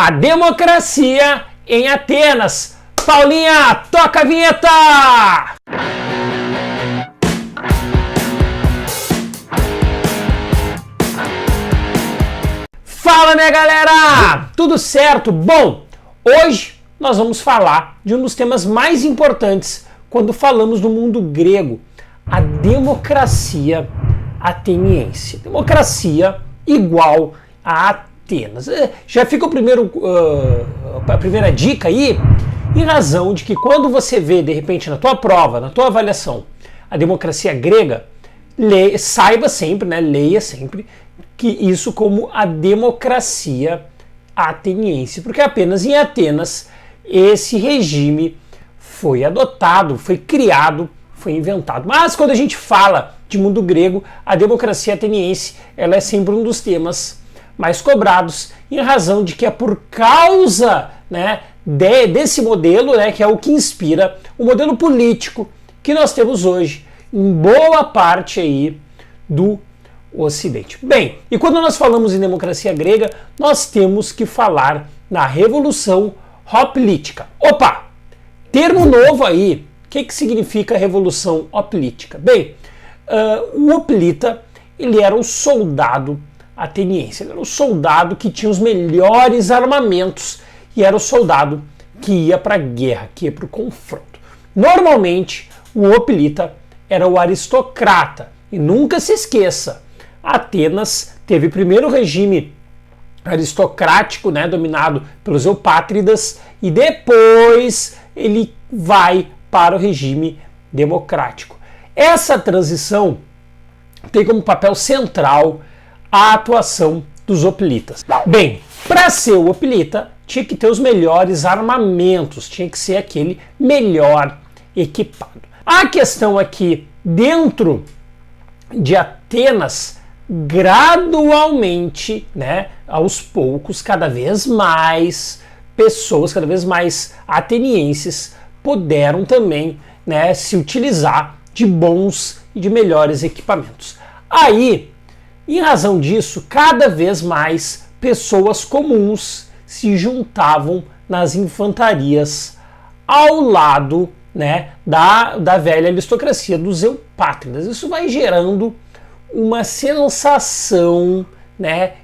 A democracia em Atenas. Paulinha, toca a vinheta! Fala, minha galera! Tudo certo? Bom, hoje nós vamos falar de um dos temas mais importantes quando falamos do mundo grego, a democracia ateniense. Democracia igual a Atenas. Já fica a primeira dica aí, em razão de que quando você vê, de repente, na tua prova, na tua avaliação, a democracia grega, saiba sempre, leia sempre, que isso como a democracia ateniense, porque apenas em Atenas esse regime foi adotado, foi criado, foi inventado. Mas quando a gente fala de mundo grego, a democracia ateniense ela é sempre um dos temas mais cobrados, em razão de que é por causa desse modelo, que é o que inspira o modelo político que nós temos hoje em boa parte aí do Ocidente. Bem, e quando nós falamos em democracia grega, nós temos que falar na Revolução Hoplítica. Opa! Termo novo aí. O que significa Revolução Hoplítica? Bem, o hoplita, ele era um soldado ateniense. Ele era um soldado que tinha os melhores armamentos e era o soldado que ia para a guerra, que ia para o confronto. Normalmente, o hoplita era o aristocrata. E nunca se esqueça, Atenas teve primeiro o regime aristocrático, dominado pelos eupátridas, e depois ele vai para o regime democrático. Essa transição tem como papel central a atuação dos hoplitas. Bem, para ser o hoplita, tinha que ter os melhores armamentos, tinha que ser aquele melhor equipado. A questão aqui, dentro de Atenas, gradualmente, aos poucos, cada vez mais pessoas, cada vez mais atenienses puderam também se utilizar de bons e de melhores equipamentos. Aí, em razão disso, cada vez mais pessoas comuns se juntavam nas infantarias ao lado da velha aristocracia dos eupátridas. Isso vai gerando uma sensação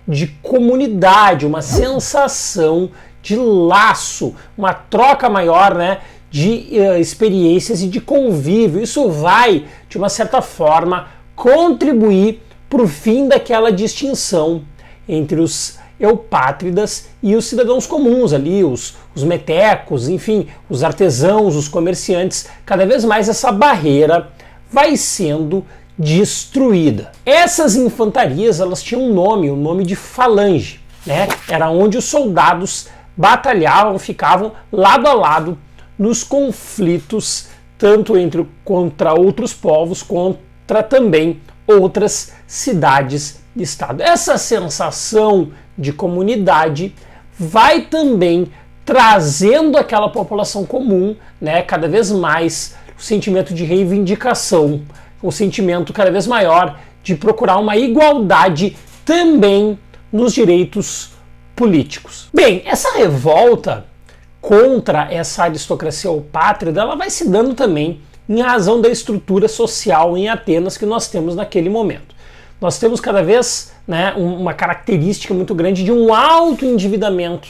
de comunidade, uma sensação de laço, uma troca maior de experiências e de convívio. Isso vai, de uma certa forma, contribuir para o fim daquela distinção entre os eupátridas e os cidadãos comuns ali, os metecos, enfim, os artesãos, os comerciantes. Cada vez mais essa barreira vai sendo destruída. Essas infantarias, elas tinham um nome, o nome de falange, Era onde os soldados batalhavam, ficavam lado a lado nos conflitos, tanto contra outros povos, contra também outras cidades de estado. Essa sensação de comunidade vai também trazendo àquela população comum, cada vez mais o sentimento de reivindicação, um sentimento cada vez maior de procurar uma igualdade também nos direitos políticos. Bem, essa revolta contra essa aristocracia eupátrida, ela vai se dando também em razão da estrutura social em Atenas que nós temos naquele momento. Nós temos cada vez uma característica muito grande de um alto endividamento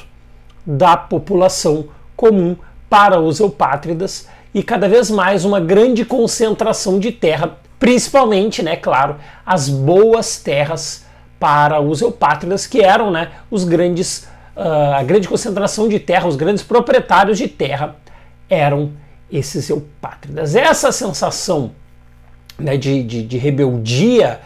da população comum para os eupátridas e cada vez mais uma grande concentração de terra, principalmente, claro, as boas terras para os eupátridas, que eram a grande concentração de terra, os grandes proprietários de terra eram esses eupátridas. Essa sensação de rebeldia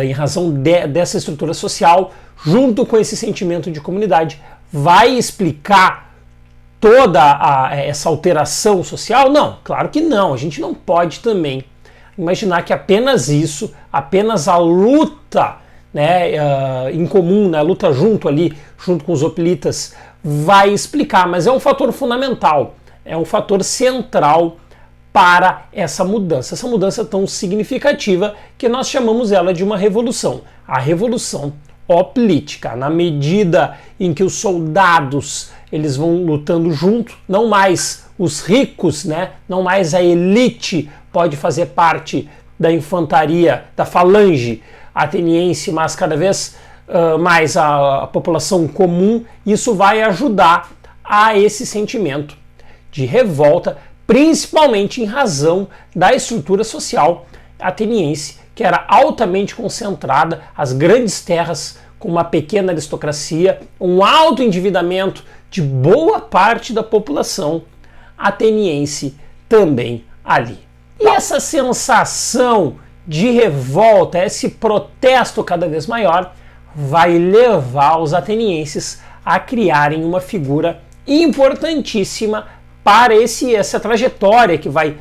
em razão dessa estrutura social, junto com esse sentimento de comunidade, vai explicar toda essa alteração social? Não, claro que não. A gente não pode também imaginar que apenas isso, apenas a luta em comum, a luta junto com os hoplitas, vai explicar, mas é um fator fundamental, é um fator central para essa mudança tão significativa que nós chamamos ela de uma revolução, a Revolução política. Na medida em que os soldados eles vão lutando junto, não mais os ricos, né? Não mais a elite pode fazer parte da infantaria, da falange ateniense, mas cada vez mais a população comum. Isso vai ajudar a esse sentimento de revolta, principalmente em razão da estrutura social ateniense, que era altamente concentrada, as grandes terras com uma pequena aristocracia, um alto endividamento de boa parte da população ateniense também ali. E essa sensação de revolta, esse protesto cada vez maior, vai levar os atenienses a criarem uma figura importantíssima para essa trajetória que vai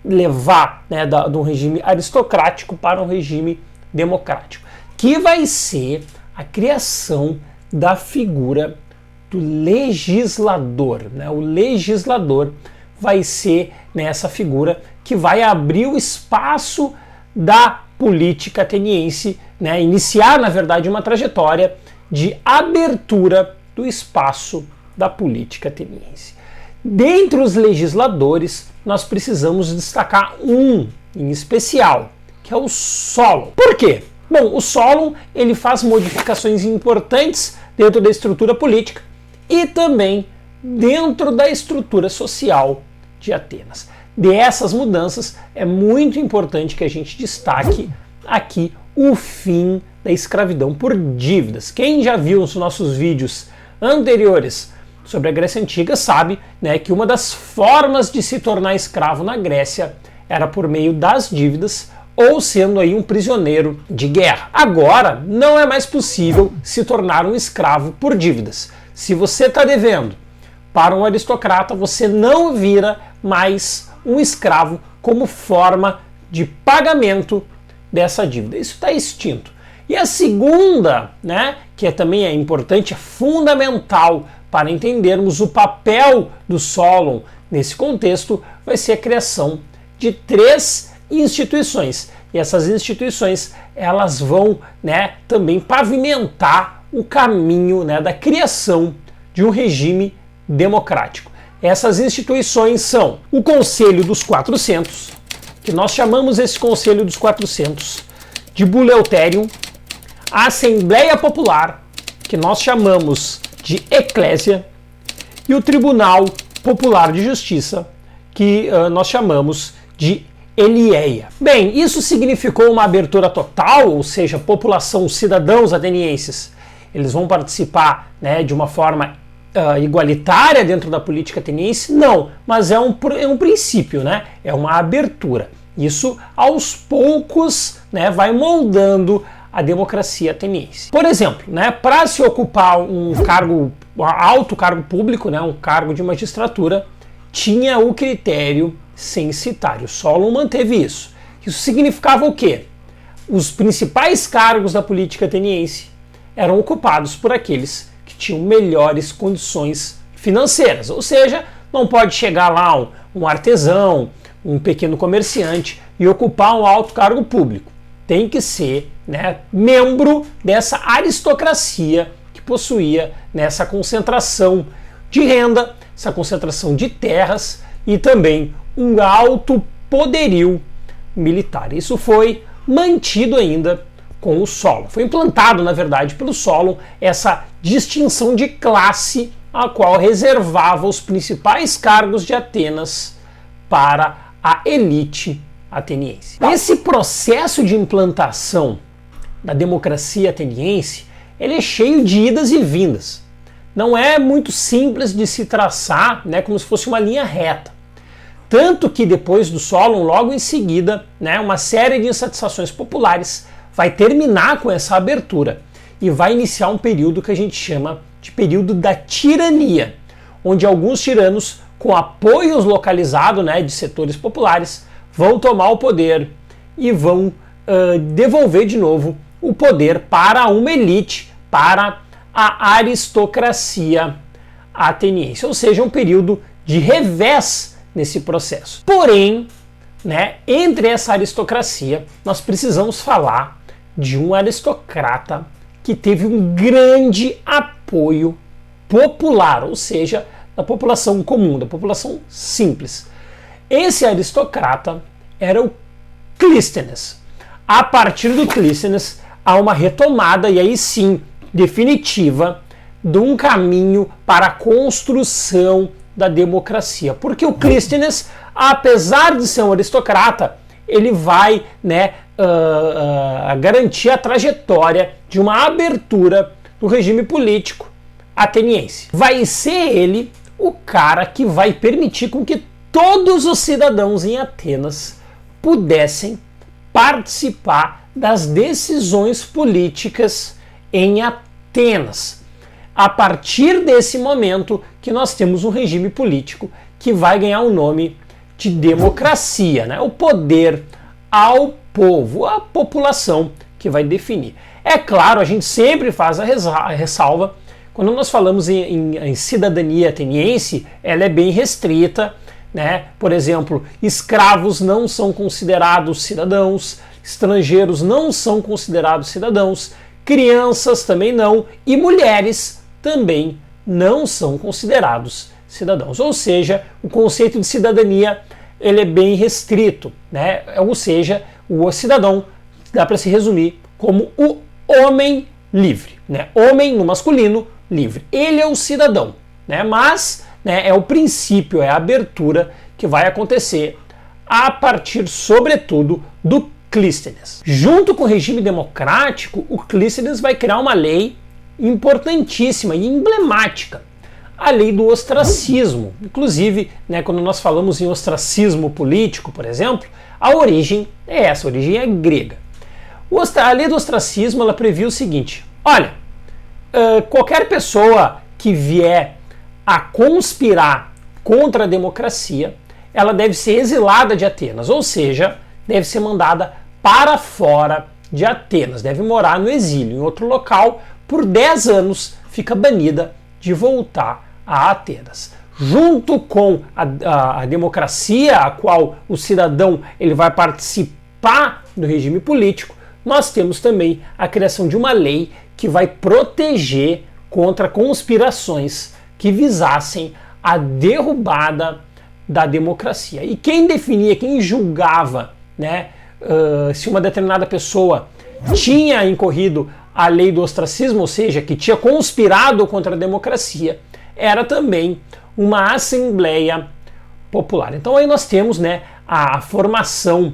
levar, né, de um regime aristocrático para um regime democrático, que vai ser a criação da figura do legislador, né? O legislador vai ser nessa figura que vai abrir o espaço da política ateniense, né? Iniciar, na verdade, uma trajetória de abertura do espaço da política ateniense. Dentre os legisladores, nós precisamos destacar um em especial, que é o Solon. Por quê? Bom, o Solon ele faz modificações importantes dentro da estrutura política e também dentro da estrutura social de Atenas. Dessas mudanças, é muito importante que a gente destaque aqui o fim da escravidão por dívidas. Quem já viu os nossos vídeos anteriores sobre a Grécia Antiga sabe, né, que uma das formas de se tornar escravo na Grécia era por meio das dívidas ou sendo aí um prisioneiro de guerra. Agora, não é mais possível se tornar um escravo por dívidas. Se você está devendo para um aristocrata, você não vira mais um escravo como forma de pagamento dessa dívida. Isso está extinto. E a segunda, né, que também é importante, é fundamental para entendermos o papel do Solon nesse contexto, vai ser a criação de 3 instituições. E essas instituições, elas vão, né, também pavimentar o caminho, né, da criação de um regime democrático. Essas instituições são o Conselho dos 400, que nós chamamos esse Conselho dos 400 de Buleuterium, a Assembleia Popular, que nós chamamos de Eclésia, e o Tribunal Popular de Justiça, que nós chamamos de Elieia. Bem, isso significou uma abertura total, ou seja, a população, os cidadãos atenienses, eles vão participar, né, de uma forma igualitária dentro da política ateniense? Não, mas é um princípio, né? É uma abertura. Isso, aos poucos, né, vai moldando a democracia ateniense. Por exemplo, né, para se ocupar um alto cargo público, né, um cargo de magistratura, tinha o critério censitário. Solon manteve isso. Isso significava o quê? Os principais cargos da política ateniense eram ocupados por aqueles que tinham melhores condições financeiras. Ou seja, não pode chegar lá um artesão, um pequeno comerciante e ocupar um alto cargo público. Tem que ser, né, membro dessa aristocracia que possuía nessa concentração de renda, essa concentração de terras e também um alto poderio militar. Isso foi mantido ainda com o Solon. Foi implantado, na verdade, pelo Solon essa distinção de classe a qual reservava os principais cargos de Atenas para a elite ateniense. Esse processo de implantação da democracia ateniense, ele é cheio de idas e vindas. Não é muito simples de se traçar, né, como se fosse uma linha reta. Tanto que depois do Solon, logo em seguida, né, uma série de insatisfações populares vai terminar com essa abertura e vai iniciar um período que a gente chama de período da tirania, onde alguns tiranos, com apoios localizados, né, de setores populares, vão tomar o poder e vão devolver de novo o poder para uma elite, para a aristocracia ateniense, ou seja, um período de revés nesse processo. Porém, né, entre essa aristocracia, nós precisamos falar de um aristocrata que teve um grande apoio popular, ou seja, da população comum, da população simples. Esse aristocrata era o Clístenes. A partir do Clístenes há uma retomada, e aí sim, definitiva, de um caminho para a construção da democracia. Porque o Clístenes, apesar de ser um aristocrata, ele vai garantir a trajetória de uma abertura do regime político ateniense. Vai ser ele o cara que vai permitir com que todos os cidadãos em Atenas pudessem participar das decisões políticas em Atenas. A partir desse momento que nós temos um regime político que vai ganhar o nome de democracia, né? O poder ao povo, a população que vai definir. É claro, a gente sempre faz a ressalva, quando nós falamos em cidadania ateniense, ela é bem restrita, né? Por exemplo, escravos não são considerados cidadãos, estrangeiros não são considerados cidadãos, crianças também não, e mulheres também não são considerados cidadãos. Ou seja, o conceito de cidadania ele é bem restrito, né? Ou seja, o cidadão dá para se resumir como o homem livre, né? Homem no masculino livre. Ele é o cidadão, né? Mas é o princípio, é a abertura que vai acontecer a partir, sobretudo, do Clístenes. Junto com o regime democrático, o Clístenes vai criar uma lei importantíssima e emblemática, a lei do ostracismo. Inclusive, quando nós falamos em ostracismo político, por exemplo, a origem é essa, a origem é grega. A lei do ostracismo ela previa o seguinte: olha, qualquer pessoa que vier a conspirar contra a democracia, ela deve ser exilada de Atenas, ou seja, deve ser mandada para fora de Atenas, deve morar no exílio, em outro local, por 10 anos fica banida de voltar a Atenas. Junto com a democracia, a qual o cidadão ele vai participar do regime político, nós temos também a criação de uma lei que vai proteger contra conspirações que visassem a derrubada da democracia. E quem definia, quem julgava, se uma determinada pessoa tinha incorrido a lei do ostracismo, ou seja, que tinha conspirado contra a democracia, era também uma Assembleia Popular. Então aí nós temos a formação,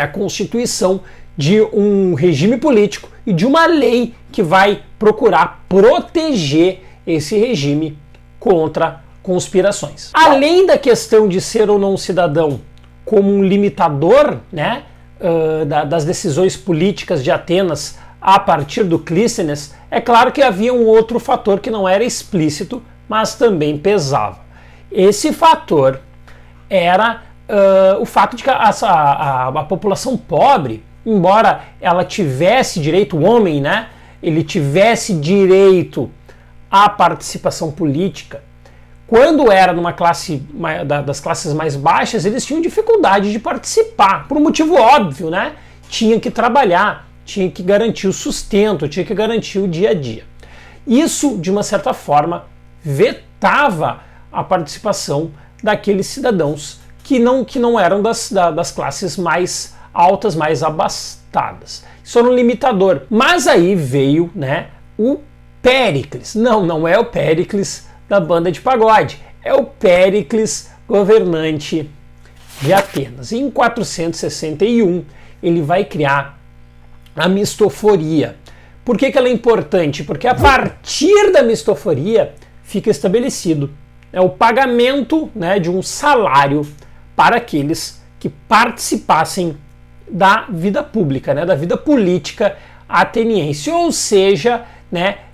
a constituição de um regime político e de uma lei que vai procurar proteger esse regime contra conspirações. Além da questão de ser ou não cidadão como um limitador das decisões políticas de Atenas a partir do Clístenes, é claro que havia um outro fator que não era explícito, mas também pesava. Esse fator era o fato de que a população pobre, embora ela tivesse direito, o homem, ele tivesse direito à participação política, quando era numa classe das classes mais baixas, eles tinham dificuldade de participar, por um motivo óbvio, tinha que trabalhar, tinha que garantir o sustento, tinha que garantir o dia a dia. Isso, de uma certa forma, vetava a participação daqueles cidadãos que não eram das classes mais altas, mais abastadas. Isso era um limitador. Mas aí veio o Péricles. Não é o Péricles da banda de pagode, é o Péricles governante de Atenas. Em 461, ele vai criar a mistoforia. Por que ela é importante? Porque a partir da mistoforia fica estabelecido o pagamento de um salário para aqueles que participassem da vida pública, da vida política ateniense. Ou seja,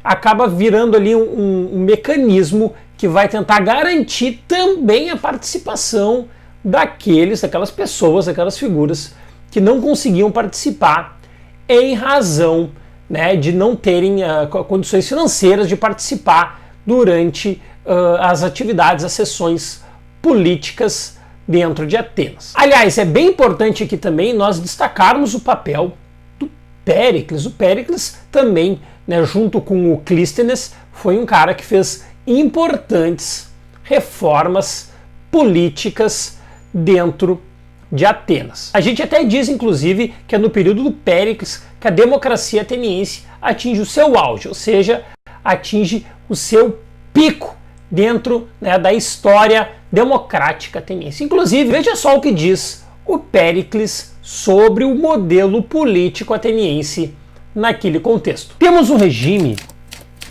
acaba virando ali um mecanismo que vai tentar garantir também a participação daquelas pessoas, daquelas figuras que não conseguiam participar em razão de não terem condições financeiras de participar durante as atividades, as sessões políticas dentro de Atenas. Aliás, é bem importante aqui também nós destacarmos o papel do Péricles. O Péricles também, né, junto com o Clístenes, foi um cara que fez importantes reformas políticas dentro de Atenas. A gente até diz, inclusive, que é no período do Péricles que a democracia ateniense atinge o seu auge, ou seja, atinge o seu pico dentro, né, da história democrática ateniense. Inclusive, veja só o que diz o Péricles sobre o modelo político ateniense naquele contexto. Temos um regime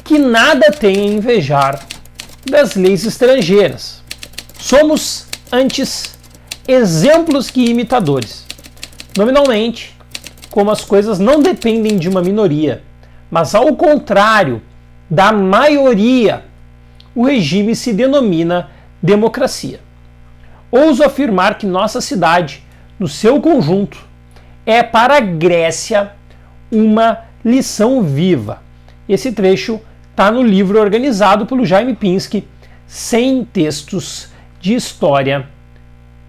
que nada tem a invejar das leis estrangeiras. Somos, antes, exemplos que imitadores. Nominalmente, como as coisas não dependem de uma minoria, mas ao contrário da maioria, o regime se denomina democracia. Ouso afirmar que nossa cidade, no seu conjunto, é para a Grécia uma lição viva. Esse trecho está no livro organizado pelo Jaime Pinsky, 100 textos de história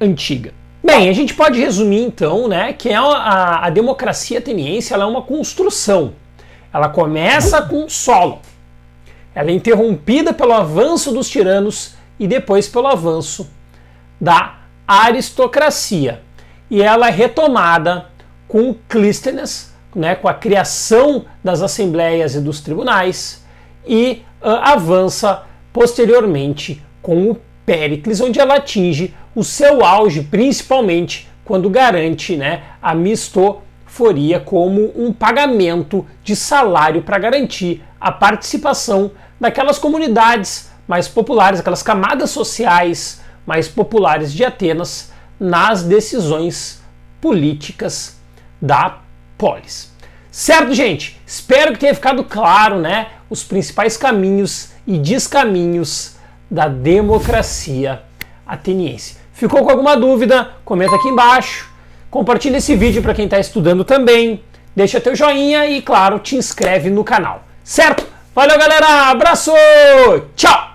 antiga. Bem, a gente pode resumir então, né, que a democracia ateniense ela é uma construção. Ela começa com Solon. Ela é interrompida pelo avanço dos tiranos e depois pelo avanço da aristocracia. E ela é retomada com Clístenes, né, com a criação das assembleias e dos tribunais, e avança posteriormente com o Péricles, onde ela atinge o seu auge, principalmente quando garante, né, a mistoforia como um pagamento de salário para garantir a participação daquelas comunidades mais populares, aquelas camadas sociais mais populares de Atenas nas decisões políticas da polis. Certo, gente? Espero que tenha ficado claro, né, os principais caminhos e descaminhos da democracia ateniense. Ficou com alguma dúvida? Comenta aqui embaixo. Compartilha esse vídeo para quem está estudando também. Deixa teu joinha e, claro, te inscreve no canal. Certo? Valeu, galera! Abraço! Tchau!